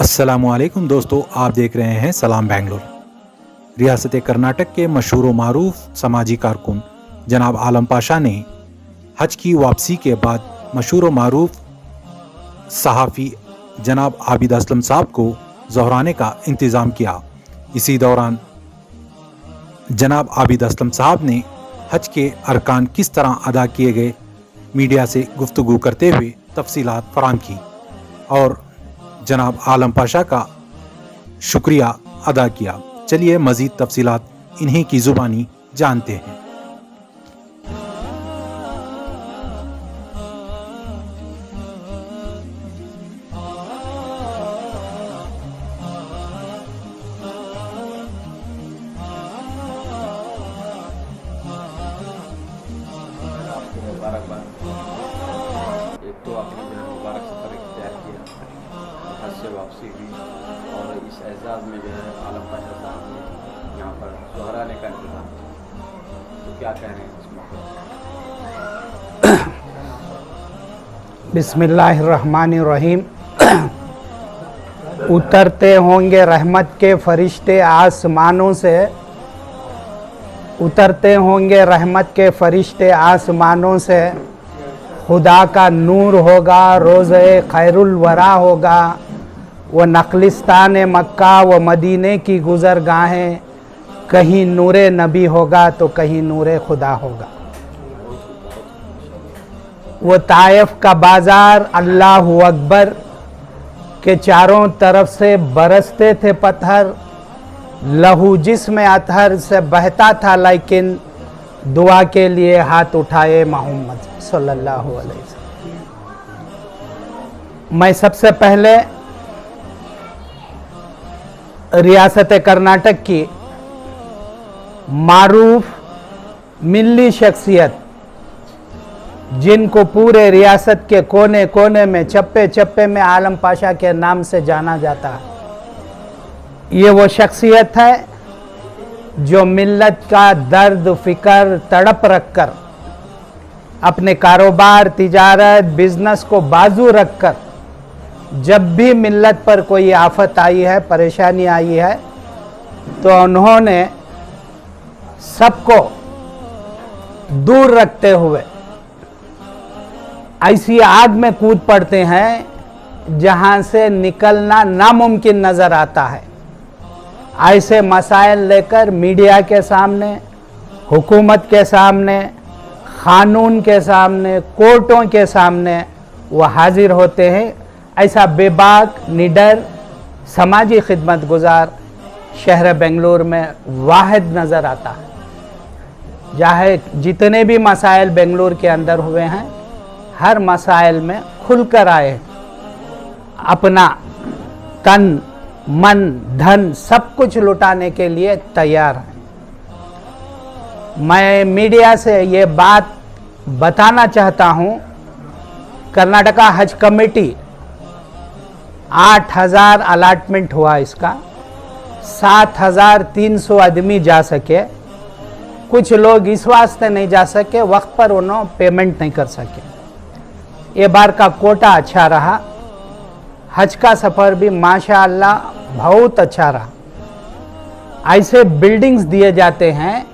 अस्सलामुअलैकुम दोस्तों, आप देख रहे हैं सलाम बेंगलोर। रियासत कर्नाटक के मशहूर व मारूफ समाजी कारकुन जनाब आलम पाशा ने हज की वापसी के बाद मशहूर व मारूफ सहाफ़ी जनाब आबिद असलम साहब को ज़हराने का इंतज़ाम किया। इसी दौरान जनाब आबिद असलम साहब ने हज के अरकान किस तरह अदा किए गए मीडिया से गुफ्तगू करते हुए तफसीलात फराहम की और जनाब आलम पाशा का शुक्रिया अदा किया। चलिए मज़ीद तफसीलात इन्हीं की ज़ुबानी जानते हैं। मुबारकबाद। एक तो आपने जो है मुबारक सफ़र इख्तियार किया, हज से वापसी हुई और इस एजाज़ में जो है आलम पाशा साहब ने यहाँ पर दोहराने का इंतज़ाम किया, तो क्या कह रहे हैं इस मौके पर? बिस्मिल्लाहिर्रहमानिर्रहीम। उतरते होंगे रहमत के फरिश्ते आसमानों से, उतरते होंगे रहमत के फरिश्ते आसमानों से, खुदा का नूर होगा, रोज़े खैरुल वरा होगा, वो नखलिस्तान मक्का व मदीने की गुज़रगाहें, कहीं नूरे नबी होगा तो कहीं नूरे खुदा होगा। वो ताइफ का बाज़ार अल्लाहु अकबर के चारों तरफ से बरसते थे पत्थर, लहू जिस्म अतहर से बहता था, लेकिन दुआ के लिए हाथ उठाए मोहम्मद सल्लल्लाहु अलैहि वसल्लम। मैं सबसे पहले रियासत कर्नाटक की मारूफ मिल्ली शख्सियत, जिनको पूरे रियासत के कोने कोने में चप्पे चप्पे में आलम पाशा के नाम से जाना जाता है, ये वो शख्सियत है जो मिल्लत का दर्द फिक्र तड़प रखकर अपने कारोबार, तिजारत, बिजनेस को बाजू रखकर जब भी मिल्लत पर कोई आफत आई है, परेशानी आई है, तो उन्होंने सबको दूर रखते हुए ऐसी आग में कूद पड़ते हैं जहां से निकलना नामुमकिन नजर आता है। ऐसे मसाइल लेकर मीडिया के सामने, हुकूमत के सामने, कानून के सामने, कोर्टों के सामने वो हाजिर होते हैं। ऐसा बेबाक, निडर, समाजी खिदमत गुजार शहर बेंगलोर में वाहिद नज़र आता है। चाहे जितने भी मसाइल बेंगलोर के अंदर हुए हैं, हर मसाइल में खुलकर आए, अपना तन मन धन सब कुछ लुटाने के लिए तैयार है। मैं मीडिया से ये बात बताना चाहता हूँ, कर्नाटका हज कमेटी 8,000 अलाटमेंट हुआ, इसका 7,300 आदमी जा सके। कुछ लोग इस वास्ते नहीं जा सके, वक्त पर उन्होंने पेमेंट नहीं कर सके। ये बार का कोटा अच्छा रहा, हज का सफ़र भी माशाअल्लाह बहुत अच्छा रहा। ऐसे बिल्डिंग्स दिए जाते हैं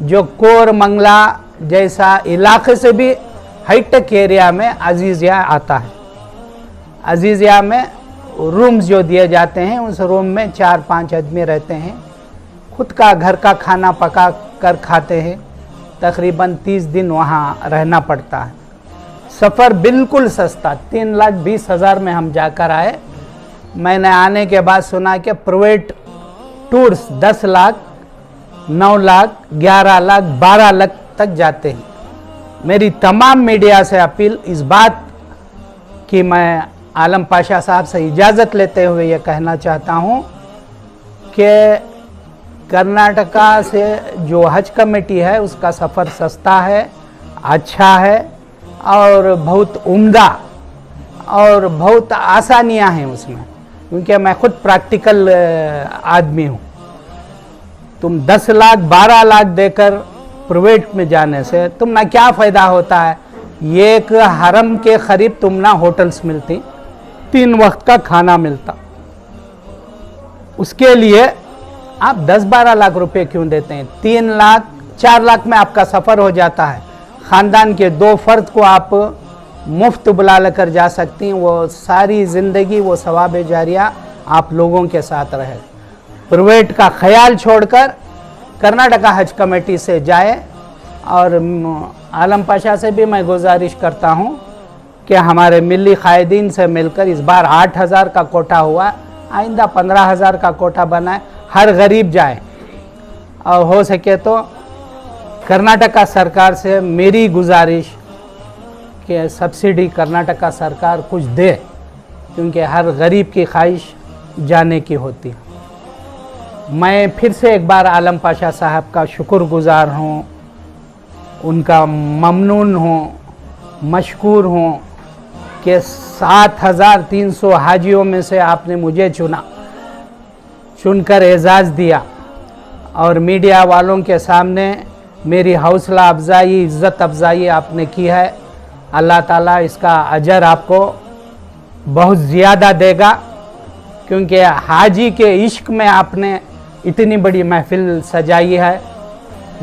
जो कोरमंगला जैसा इलाके से भी हाईटेक एरिया में अजीज़िया आता है। अजीज़िया में रूम्स जो दिए जाते हैं, उस रूम में 4-5 आदमी रहते हैं, खुद का घर का खाना पका कर खाते हैं। तकरीबन 30 दिन वहाँ रहना पड़ता है। सफ़र बिल्कुल सस्ता, 3,20,000 में हम जाकर आए। मैंने आने के बाद सुना कि प्राइवेट टूर्स 10 लाख, 9 लाख, 11 लाख, 12 लाख तक जाते हैं। मेरी तमाम मीडिया से अपील इस बात कि मैं आलम पाशा साहब से इजाज़त लेते हुए ये कहना चाहता हूँ कि कर्नाटका से जो हज कमेटी है उसका सफ़र सस्ता है, अच्छा है और बहुत उम्दा और बहुत आसानियां हैं उसमें, क्योंकि मैं खुद प्रैक्टिकल आदमी हूँ। तुम 10 लाख 12 लाख देकर प्राइवेट में जाने से तुमना क्या फ़ायदा होता है? एक हरम के करीब तुम ना होटल्स मिलती, 3 वक्त का खाना मिलता, उसके लिए आप 10-12 लाख रुपए क्यों देते हैं? 3 लाख 4 लाख में आपका सफ़र हो जाता है। ख़ानदान के 2 फर्द को आप मुफ्त बुला लेकर जा सकती हैं। वो सारी ज़िंदगी वो सवाब जारिया आप लोगों के साथ रहे। प्राइवेट का ख्याल छोड़कर कर्नाटका हज कमेटी से जाए। और आलम पाशा से भी मैं गुजारिश करता हूँ कि हमारे मिली कायदीन से मिलकर इस बार 8,000 का कोटा हुआ, आइंदा 15,000 का कोटा बनाए, हर गरीब जाए। और हो सके तो कर्नाटका सरकार से मेरी गुजारिश कि सब्सिडी कर्नाटका सरकार कुछ दे, क्योंकि हर गरीब की ख्वाहिश जाने की होती है। मैं फिर से एक बार आलम पाशा साहब का शुक्रगुजार हूँ, उनका ममनून हूँ, मशकूर हूँ कि 7,300 हाजियों में से आपने मुझे चुनकर एजाज़ दिया और मीडिया वालों के सामने मेरी हौसला अफजाई, इज़्ज़त अफजाई आपने की है। अल्लाह ताला इसका अजर आपको बहुत ज़्यादा देगा, क्योंकि हाजी के इश्क में आपने इतनी बड़ी महफिल सजाई है।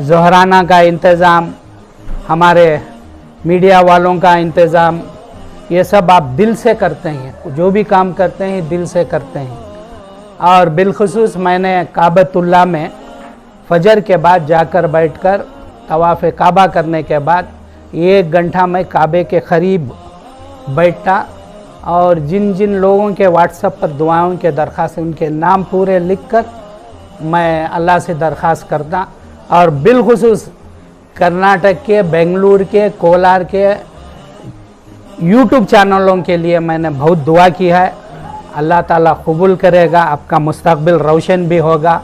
ज़ोहराना का इंतज़ाम, हमारे मीडिया वालों का इंतज़ाम, ये सब आप दिल से करते हैं। जो भी काम करते हैं दिल से करते हैं। और बिलखुसूस मैंने काबतुल्लाह में फजर के बाद जाकर बैठकर तवाफ़ काबा करने के बाद 1 घंटा मैं काबे के करीब बैठा और जिन जिन लोगों के व्हाट्सएप पर दुआओं के दरख्वास्त उनके नाम पूरे लिखकर मैं अल्लाह से दरख्वास्त करता। और बिलखुसूस कर्नाटक के, बेंगलुरु के, कोलार के यूट्यूब चैनलों के लिए मैंने बहुत दुआ की है। अल्लाह ताला कबूल करेगा, आपका मुस्तकबिल रोशन भी होगा।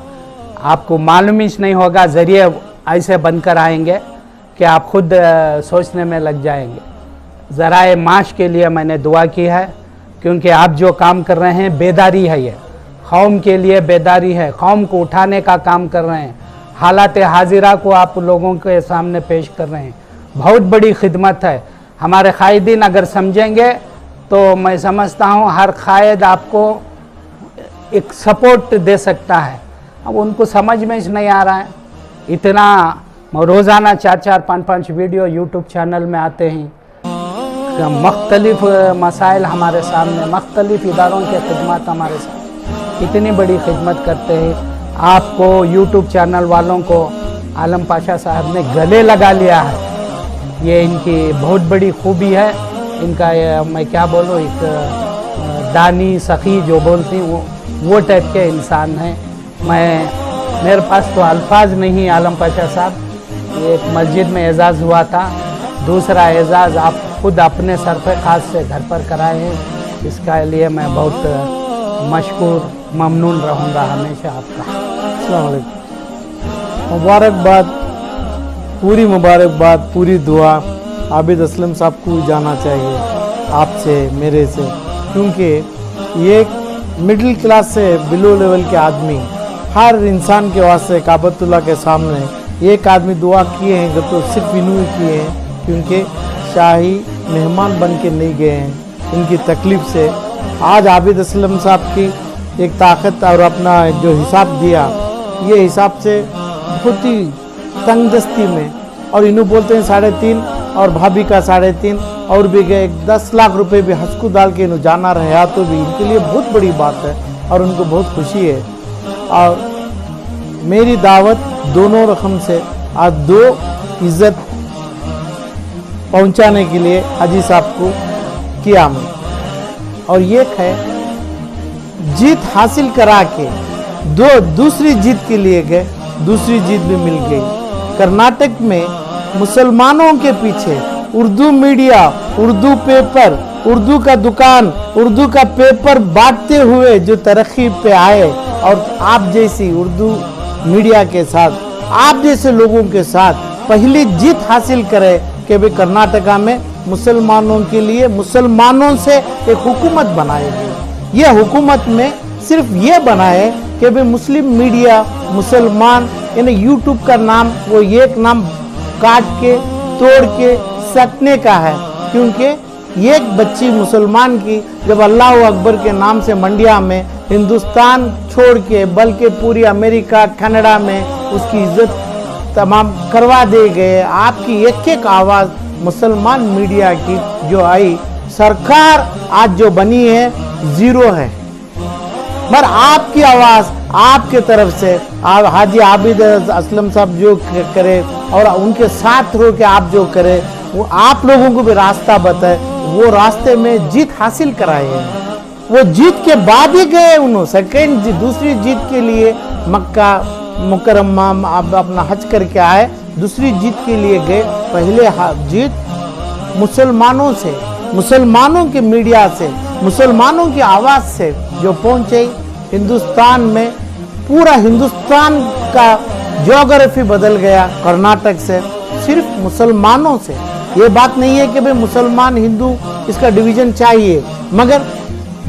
आपको मालूम ही नहीं होगा, ज़रिए ऐसे बनकर आएंगे कि आप खुद सोचने में लग जाएंगे। ज़राए माश के लिए मैंने दुआ की है, क्योंकि आप जो काम कर रहे हैं बेदारी है, ये कौम के लिए बेदारी है, कौम को उठाने का काम कर रहे हैं। हालात हाजिरा को आप लोगों के सामने पेश कर रहे हैं, बहुत बड़ी खिदमत है। हमारे कायदीन अगर समझेंगे तो मैं समझता हूँ हर कायद आपको एक सपोर्ट दे सकता है। अब उनको समझ में नहीं आ रहा है। इतना रोज़ाना 4-4, 5-5 वीडियो यूट्यूब चैनल में आते हैं, मुख्तलिफ मसाइल हमारे सामने, मुख्तलिफ इदारों के खिदमत हमारे साथ इतनी बड़ी खिदमत करते हैं। आपको यूट्यूब चैनल वालों को आलम पाशा साहब ने गले लगा लिया है, ये इनकी बहुत बड़ी खूबी है। इनका मैं क्या बोलूँ, एक दानी सखी जो बोलती वो टाइप के इंसान हैं। मेरे पास तो अल्फाज नहीं। आलम पाशा साहब, एक मस्जिद में एजाज़ हुआ था, दूसरा एजाज़ आप खुद अपने सरफ़े ख़ास से घर पर कराए हैं। इसका लिए मैं बहुत मशकूर, ममनून रहूँगा हमेशा आपका। अस्सलाम वालेकुम। मुबारकबाद, पूरी मुबारकबाद, पूरी दुआ आबिद असलम साहब को जाना चाहिए आपसे, मेरे से, क्योंकि ये मिडिल क्लास से बिलो लेवल के आदमी हर इंसान के वास्ते काबतुल्लाह के सामने एक आदमी दुआ किए हैं तो सिर्फ इन्होंने किए हैं, क्योंकि शाही मेहमान बन के नहीं गए हैं। इनकी तकलीफ़ से आज आबिद असलम साहब की एक ताकत और अपना जो हिसाब दिया, ये हिसाब से बहुत ही तंगदस्ती में, और इन्हों बोलते हैं 3.5 और भाभी का 3.5 और भी गए 10 लाख रुपए भी हंसकू डाल के इन्हों जाना रहा, तो भी इनके लिए बहुत बड़ी बात है और उनको बहुत खुशी है। और मेरी दावत दोनों रकम से आज 2 इज़्ज़त पहुंचाने के लिए हाजी साहब को किया मैं, और ये है जीत हासिल करा के दूसरी जीत के लिए गए, दूसरी जीत भी मिल गई। कर्नाटक में मुसलमानों के पीछे उर्दू मीडिया, उर्दू पेपर, उर्दू का दुकान, उर्दू का पेपर बांटते हुए जो तरक्की पे आए, और आप जैसी उर्दू मीडिया के साथ, आप जैसे लोगों के साथ पहली जीत हासिल करे कि भाई कर्नाटका में मुसलमानों के लिए मुसलमानों से एक हुकूमत बनाएगी। ये हुकूमत में सिर्फ ये बनाए कि भाई मुस्लिम मीडिया, मुसलमान, यानी यूट्यूब का नाम वो एक नाम काट के तोड़ के सटने का है, क्योंकि एक बच्ची मुसलमान की जब अल्लाह अकबर के नाम से मंडिया में हिंदुस्तान छोड़ के बल्कि पूरी अमेरिका कनाडा में उसकी इज्जत तमाम करवा दे गए। आपकी एक एक आवाज़ मुसलमान मीडिया की जो आई, सरकार आज जो बनी है जीरो है, पर आपकी आवाज़ आपके तरफ से हाजी आबिद असलम साहब जो करे और उनके साथ रो के आप जो करे, वो आप लोगों को भी रास्ता बताए, वो रास्ते में जीत हासिल कराए हैं। वो जीत के बाद ही गए, उन्होंने सेकेंड दूसरी जीत के लिए मक्का मुकर्रमा अपना हज करके आए, दूसरी जीत के लिए गए। पहले जीत मुसलमानों से, मुसलमानों के मीडिया से, मुसलमानों की आवाज़ से जो पहुंचे हिंदुस्तान में, पूरा हिंदुस्तान का ज्योग्राफी बदल गया कर्नाटक से, सिर्फ मुसलमानों से। ये बात नहीं है कि भाई मुसलमान हिंदू इसका डिवीजन चाहिए, मगर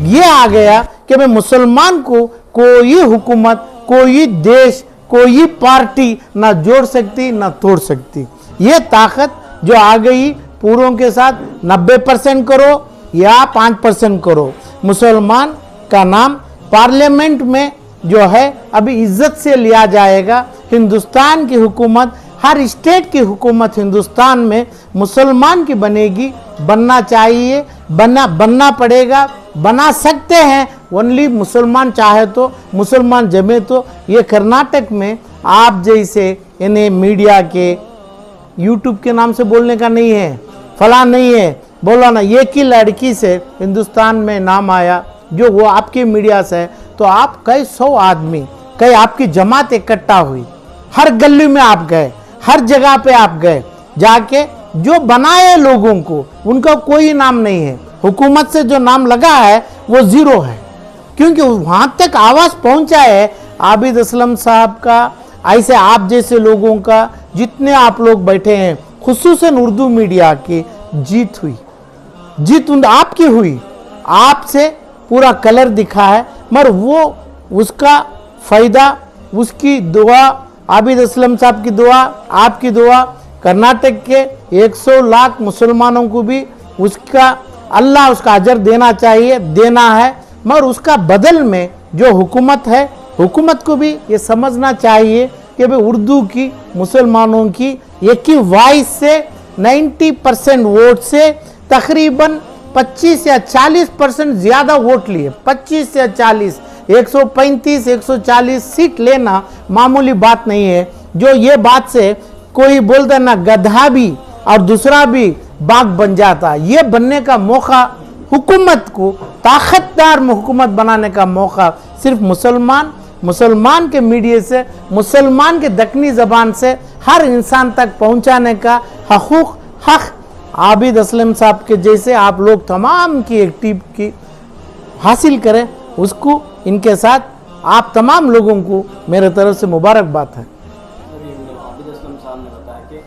ये आ गया कि भाई मुसलमान को कोई हुकूमत, कोई देश, कोई पार्टी ना जोड़ सकती ना तोड़ सकती। ये ताकत जो आ गई, पूरों के साथ 90% करो या 5% करो, मुसलमान का नाम पार्लियामेंट में जो है अभी इज्जत से लिया जाएगा। हिंदुस्तान की हुकूमत, हर स्टेट की हुकूमत हिंदुस्तान में मुसलमान की बनेगी, बनना चाहिए, बनना पड़ेगा, बना सकते हैं। ओनली मुसलमान चाहे तो, मुसलमान जमे तो। ये कर्नाटक में आप जैसे इन्हें मीडिया के यूट्यूब के नाम से बोलने का नहीं है, फला नहीं है, बोला ना। एक ही लड़की से हिंदुस्तान में नाम आया जो वो आपके मीडिया से है, तो आप कई 100 आदमी, कई आपकी जमात इकट्ठा हुई, हर गली में आप गए, हर जगह पे आप गए, जाके जो बनाए लोगों को उनका कोई नाम नहीं है, हुकूमत से जो नाम लगा है वो जीरो है, क्योंकि वहां तक आवाज पहुंचा है आबिद असलम साहब का। ऐसे आप जैसे लोगों का जितने आप लोग बैठे हैं, खुसूसन उर्दू मीडिया की जीत हुई, जीत आपकी हुई, आपसे पूरा कलर दिखा है, मगर वो उसका फायदा, उसकी दुआ, आबिद असलम साहब की दुआ, आपकी दुआ, कर्नाटक के 100 लाख मुसलमानों को भी उसका अल्लाह उसका अजर देना चाहिए, देना है। मगर उसका बदल में जो हुकूमत है, हुकूमत को भी ये समझना चाहिए कि भाई उर्दू की, मुसलमानों की एक ही वॉइस से 90% वोट से तकरीबन 25 या 40% ज़्यादा वोट लिए, 25 या 40, 135, 140 सीट लेना मामूली बात नहीं है। जो ये बात से कोई बोलता ना गधा भी और दूसरा भी बाघ बन जाता, ये बनने का मौका हुकूमत को, ताकतदार हुकूमत बनाने का मौका सिर्फ मुसलमान के मीडिया से, मुसलमान के दक्कनी ज़बान से हर इंसान तक पहुंचाने का हक आबिद असलम साहब के जैसे आप लोग तमाम की एक टीम की हासिल करें, उसको इनके साथ आप तमाम लोगों को मेरे तरफ से मुबारकबाद है। आबिद असलम साहब ने बताया कि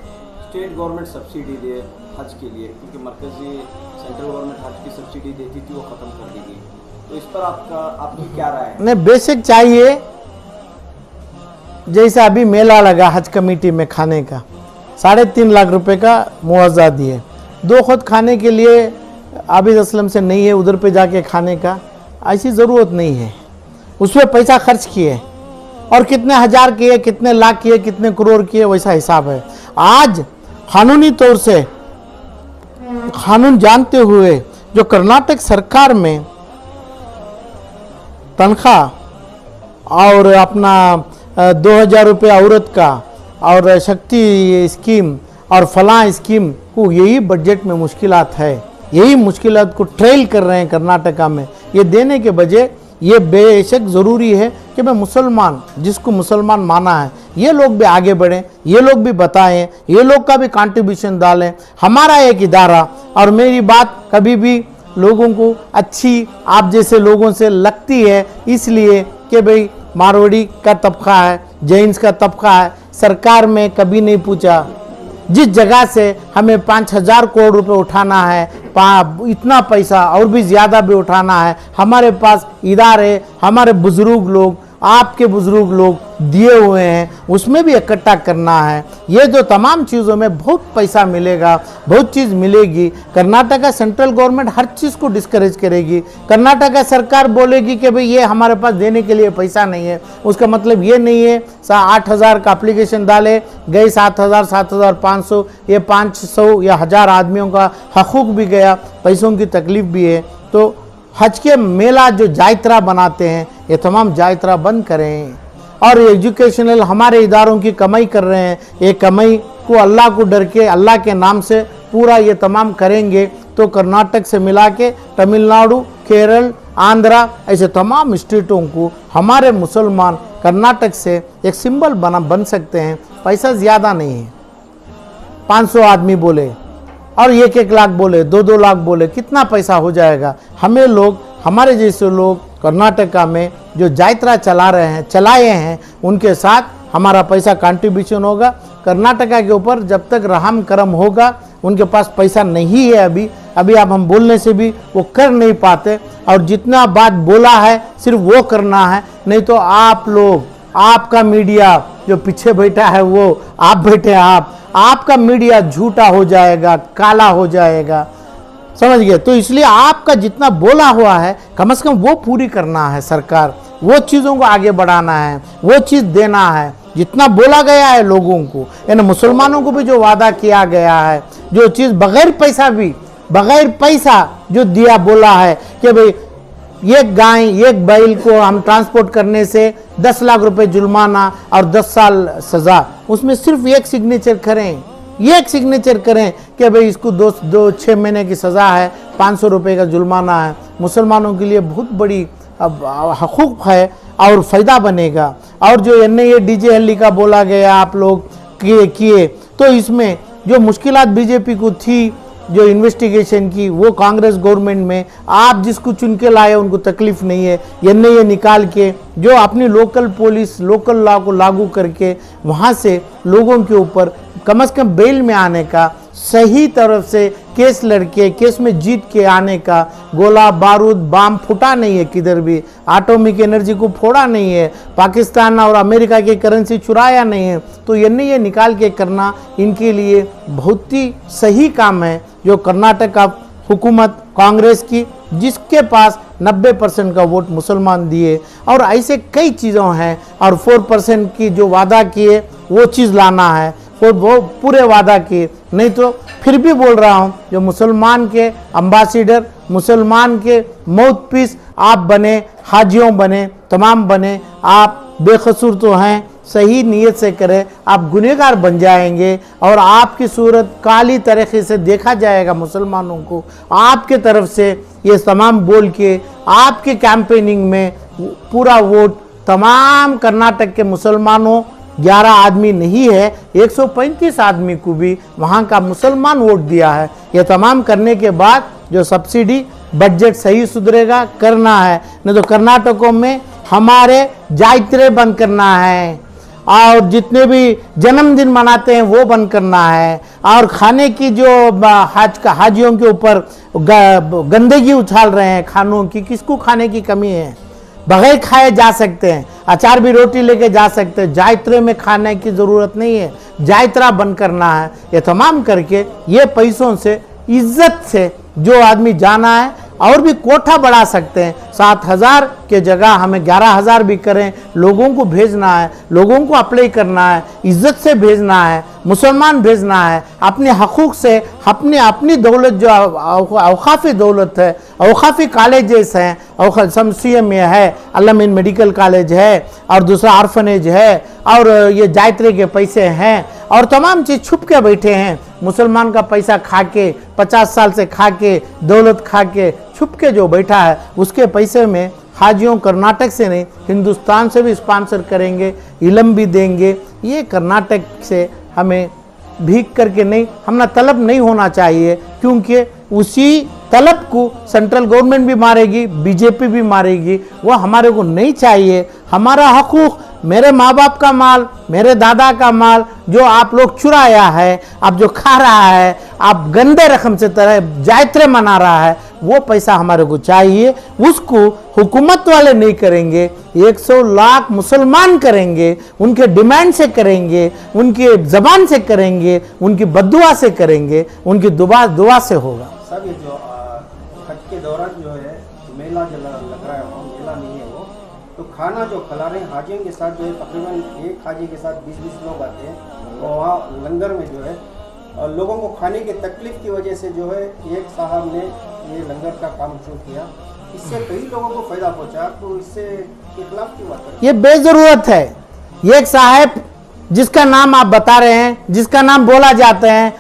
स्टेट गवर्नमेंट सब्सिडी दे हज के लिए, क्योंकि मरकजी सेंट्रल गवर्नमेंट हज की सब्सिडी देती थी, वो ख़त्म कर दी गई। तो इस पर आपकी क्या राय है? नहीं, बेसिक चाहिए। जैसे अभी मेला लगा हज कमेटी में खाने का, 3.5 लाख रुपए का मुआवजा दिए, 2 खुद खाने के लिए आबिद असलम से नहीं है उधर पे जाके खाने का, ऐसी ज़रूरत नहीं है। उसमें पैसा खर्च किए और कितने हज़ार किए, कितने लाख किए, कितने करोड़ किए, वैसा हिसाब है। आज कानूनी तौर से कानून जानते हुए जो कर्नाटक सरकार में तनख्वाह और अपना 2000 रुपये औरत का और शक्ति स्कीम और फलां स्कीम को, यही बजट में मुश्किलात है, यही मुश्किलात को ट्रेल कर रहे हैं कर्नाटका में। ये देने के बजाय ये बेशक ज़रूरी है कि मैं मुसलमान, जिसको मुसलमान माना है, ये लोग भी आगे बढ़ें, ये लोग भी बताएं, ये लोग का भी कंट्रीब्यूशन डालें। हमारा एक इदारा, और मेरी बात कभी भी लोगों को अच्छी आप जैसे लोगों से लगती है, इसलिए कि भाई मारवाड़ी का तबका है, जैन्स का तबका है, सरकार में कभी नहीं पूछा। जिस जगह से हमें 5000 करोड़ रुपए उठाना है, इतना पैसा और भी ज़्यादा भी उठाना है, हमारे पास इदारे, हमारे बुजुर्ग लोग आपके बुजुर्ग लोग दिए हुए हैं उसमें भी इकट्ठा करना है। ये जो तमाम चीज़ों में बहुत पैसा मिलेगा, बहुत चीज़ मिलेगी। कर्नाटक सेंट्रल गवर्नमेंट हर चीज़ को डिस्करेज करेगी। कर्नाटक सरकार बोलेगी कि भाई ये हमारे पास देने के लिए पैसा नहीं है, उसका मतलब ये नहीं है 8,000 का एप्लीकेशन डाले गए 7,000 7,500 ये 500 या 1,000 आदमियों का हकूक भी गया, पैसों की तकलीफ भी है। तो हज के मेला जो जायत्रा बनाते हैं ये तमाम जायत्रा बंद करें और एजुकेशनल हमारे इदारों की कमाई कर रहे हैं, ये कमाई को अल्लाह को डर के अल्लाह के नाम से पूरा ये तमाम करेंगे तो कर्नाटक से मिला के तमिलनाडु, केरल, आंध्रा ऐसे तमाम स्टेटों को हमारे मुसलमान कर्नाटक से एक सिंबल बन सकते हैं। पैसा ज़्यादा नहीं है, 500 आदमी बोले और 1-1 लाख बोले, 2-2 लाख बोले, कितना पैसा हो जाएगा। हमें लोग, हमारे जैसे लोग कर्नाटका में जो जायत्रा चलाए हैं उनके साथ हमारा पैसा कंट्रीब्यूशन होगा। कर्नाटका के ऊपर जब तक रहम करम होगा, उनके पास पैसा नहीं है अभी आप हम बोलने से भी वो कर नहीं पाते और जितना बात बोला है सिर्फ वो करना है, नहीं तो आप लोग, आपका मीडिया जो पीछे बैठा है वो आप बैठे, आपका मीडिया झूठा हो जाएगा, काला हो जाएगा, समझ गए। तो इसलिए आपका जितना बोला हुआ है कम से कम वो पूरी करना है सरकार, वो चीज़ों को आगे बढ़ाना है, वो चीज़ देना है जितना बोला गया है लोगों को, यानी मुसलमानों को भी जो वादा किया गया है, जो चीज़ बगैर पैसा जो दिया बोला है कि भाई एक गाय एक बैल को हम ट्रांसपोर्ट करने से 10 लाख रुपए जुर्माना और 10 साल सज़ा, उसमें सिर्फ एक सिग्नेचर करें कि भाई इसको 6 महीने की सज़ा है, 500 रुपये का जुर्माना है। मुसलमानों के लिए बहुत बड़ी हकूक़ है और फ़ायदा बनेगा। और जो NIA DJLE का बोला गया आप लोग किए तो इसमें जो मुश्किलात बीजेपी को थी जो इन्वेस्टिगेशन की, वो कांग्रेस गवर्नमेंट में आप जिसको चुन के लाए उनको तकलीफ नहीं है। NIA निकाल के जो अपनी लोकल पुलिस, लोकल लॉ को लागू करके वहाँ से लोगों के ऊपर कम से कम बेल में आने का, सही तरफ से केस लड़के केस में जीत के आने का, गोला बारूद बाम फूटा नहीं है किधर भी, एटॉमिक एनर्जी को फोड़ा नहीं है, पाकिस्तान और अमेरिका की करेंसी चुराया नहीं है। तो NIA निकाल के करना इनके लिए बहुत ही सही काम है जो कर्नाटक का हुकूमत कांग्रेस की, जिसके पास 90% का वोट मुसलमान दिए। और ऐसे कई चीज़ों हैं और 4% की जो वादा किए वो चीज़ लाना है, वो पूरे वादा किए। नहीं तो फिर भी बोल रहा हूँ जो मुसलमान के अम्बासिडर, मुसलमान के माउथपीस आप बने, हाजियों बने, तमाम बने, आप बेकसूर तो हैं, सही नीयत से करें, आप गुनहगार बन जाएंगे और आपकी सूरत काली तरीके से देखा जाएगा मुसलमानों को। आपके तरफ से ये तमाम बोल के आपके कैंपेनिंग में पूरा वोट तमाम कर्नाटक के मुसलमानों, 11 आदमी नहीं है, 135 आदमी को भी वहाँ का मुसलमान वोट दिया है। ये तमाम करने के बाद जो सब्सिडी बजट सही सुधरेगा, करना है। नहीं तो कर्नाटकों में हमारे जायत्रे बंद करना है और जितने भी जन्मदिन मनाते हैं वो बंद करना है और खाने की जो हाजियों के ऊपर गंदगी उछाल रहे हैं खानों की, किसको खाने की कमी है, बगैर खाए जा सकते हैं, अचार भी रोटी लेके जा सकते हैं, जायत्रे में खाने की ज़रूरत नहीं है, जायत्रा बंद करना है। ये तमाम करके ये पैसों से इज्जत से जो आदमी जाना है और भी कोठा बढ़ा सकते हैं, 7,000 के जगह हमें 11,000 भी करें, लोगों को भेजना है, लोगों को अप्लाई करना है, इज्जत से भेजना है, मुसलमान भेजना है, अपने हकूक़ से अपनी दौलत जो अवकाफ़ी दौलत है, अवकाफ़ी कॉलेजेस हैं, शमसिया में है, अल-अमीन मेडिकल कॉलेज है और दूसरा आर्फनेज है और ये जायत्रे के पैसे हैं और तमाम चीज़ छुप के बैठे हैं। मुसलमान का पैसा खा के 50 साल से खा के दौलत खा के छुप के जो बैठा है, उसके पैसे में हाजियों कर्नाटक से नहीं हिंदुस्तान से भी स्पॉन्सर करेंगे, इलम भी देंगे। ये कर्नाटक से हमें भीख करके नहीं, हमारा तलब नहीं होना चाहिए, क्योंकि उसी तलब को सेंट्रल गवर्नमेंट भी मारेगी, बीजेपी भी मारेगी, वो हमारे को नहीं चाहिए। हमारा हकूक़, मेरे माँ बाप का माल, मेरे दादा का माल जो आप लोग चुराया है, आप जो खा रहा है, आप गंदे रकम से तरह जायत्रे मना रहा है, वो पैसा हमारे को चाहिए। उसको हुकूमत वाले नहीं करेंगे, 100 लाख मुसलमान करेंगे, उनके डिमांड से करेंगे, उनकी जबान से करेंगे, उनकी बद्दुआ से करेंगे, उनकी दुआ से होगा। सब ये जो हज के दौरान जो है मेला जो लग रहा है, वो मेला नहीं है वो, तो खाना जो खिला रहे हैं हाजियों के साथ जो है, तकरीबन एक हाजी के साथ 20-20 लोग आते हैं, और वहाँ लंगर में जो है लोगों को खाने की तकलीफ की वजह से जो है एक साहब ने ये लंगर का काम शुरू किया, इससे कई लोगों को फायदा पहुंचा, तो इससे के खिलाफ की बात है। ये बेजरूरत है। एक साहब जिसका नाम आप बता रहे हैं, जिसका नाम बोला जाते हैं,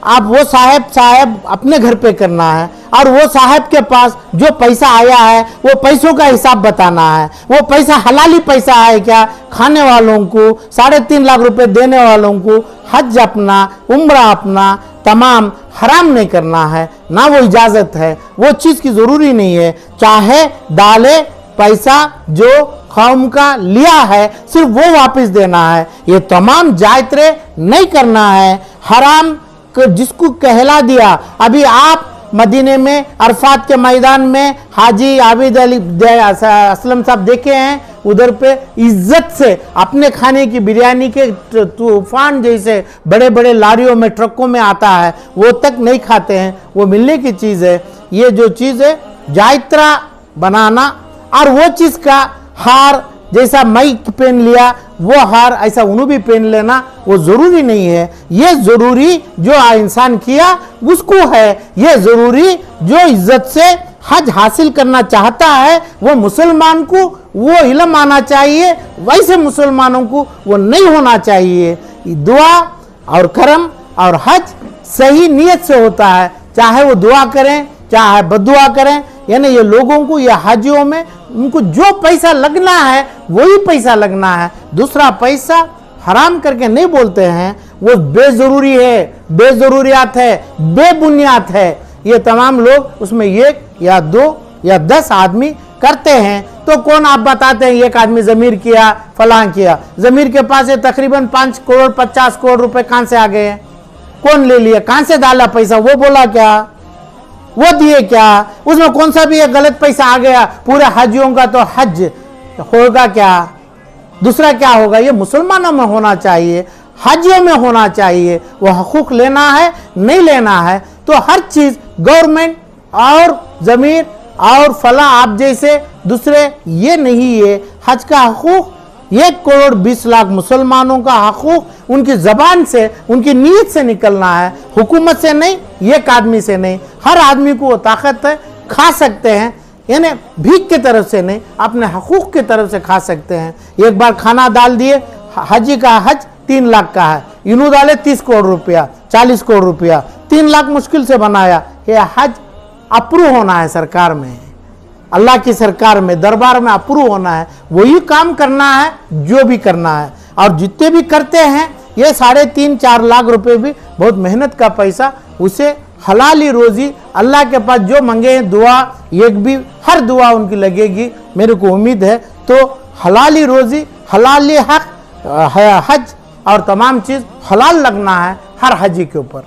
आप वो साहब अपने घर पे करना है, और वो साहब के पास जो पैसा आया है वो पैसों का हिसाब बताना है। वो पैसा हलाली पैसा है क्या? खाने वालों को 3.5 लाख रुपए देने वालों को हज अपना, उम्रा अपना तमाम हराम नहीं करना है, ना वो इजाजत है, वो चीज़ की ज़रूरी नहीं है। चाहे डाले पैसा जो कौम का लिया है सिर्फ वो वापस देना है, ये तमाम जायतरे नहीं करना है। हराम जिसको कहला दिया, अभी आप मदीने में अरफात के मैदान में हाजी आबिद अली असलम साहब देखे हैं, उधर पे इज्जत से अपने खाने की बिरयानी के तूफान जैसे बड़े बड़े लारियों में ट्रकों में आता है, वो तक नहीं खाते हैं, वो मिलने की चीज़ है। ये जो चीज़ है जायत्रा बनाना, और वो चीज़ का हार जैसा मई पहन लिया वो हार ऐसा उन्हों भी पहन लेना वो ज़रूरी नहीं है। ये ज़रूरी जो इंसान किया उसको है, ये ज़रूरी जो इज्जत से हज हासिल करना चाहता है वो मुसलमान को वो इल्म आना चाहिए, वैसे मुसलमानों को वो नहीं होना चाहिए। दुआ और करम और हज सही नीयत से होता है, चाहे वो दुआ करें चाहे बद्दुआ करें, यानी ये लोगों को ये हाजियों में उनको जो पैसा लगना है वही पैसा लगना है, दूसरा पैसा हराम करके नहीं बोलते हैं, वो बेजरूरी है, बेजरूरियात है, बेबुनियाद है। ये तमाम लोग उसमें 1 या 2 या 10 आदमी करते हैं, तो कौन आप बताते हैं एक आदमी ज़मीर किया फलां किया? ज़मीर के पास तकरीबन 5 करोड़ 50 करोड़ रुपए कहाँ से आ गए हैं? कौन ले लिया? कहाँ से डाला पैसा? वो बोला क्या? वो दिए क्या? उसमें कौन सा भी एक गलत पैसा आ गया पूरे हाजियों का, तो हज होगा क्या? दूसरा क्या होगा? ये मुसलमानों में होना चाहिए, हाजियों में होना चाहिए। वो हकूक लेना है नहीं लेना है, तो हर चीज़ गवर्नमेंट और ज़मीर और फला आप जैसे दूसरे ये नहीं है। हज का हकूक 1 करोड़ 20 लाख मुसलमानों का हकूक उनकी ज़बान से, उनकी नीयत से निकलना है, हुकूमत से नहीं, एक आदमी से नहीं। हर आदमी को वो ताकत है, खा सकते हैं, यानी भीख की तरफ से नहीं, अपने हकूक की तरफ से खा सकते हैं। एक बार खाना डाल दिए, हाजी का हज 3 लाख का है, इन्हों डाले 30 करोड़ रुपया 40 करोड़ रुपया, 3 लाख मुश्किल से बनाया। ये हज अप्रूव होना है सरकार में, अल्लाह की सरकार में, दरबार में अप्रूव होना है, वही काम करना है जो भी करना है। और जितने भी करते हैं ये 3.5-4 लाख रुपए भी बहुत मेहनत का पैसा, उसे हलाली रोज़ी अल्लाह के पास जो मंगे हैं दुआ, एक भी हर दुआ उनकी लगेगी, मेरे को उम्मीद है। तो हलाली रोज़ी, हलाली हक, हज और तमाम चीज़ हलाल लगना है हर हाजी के ऊपर।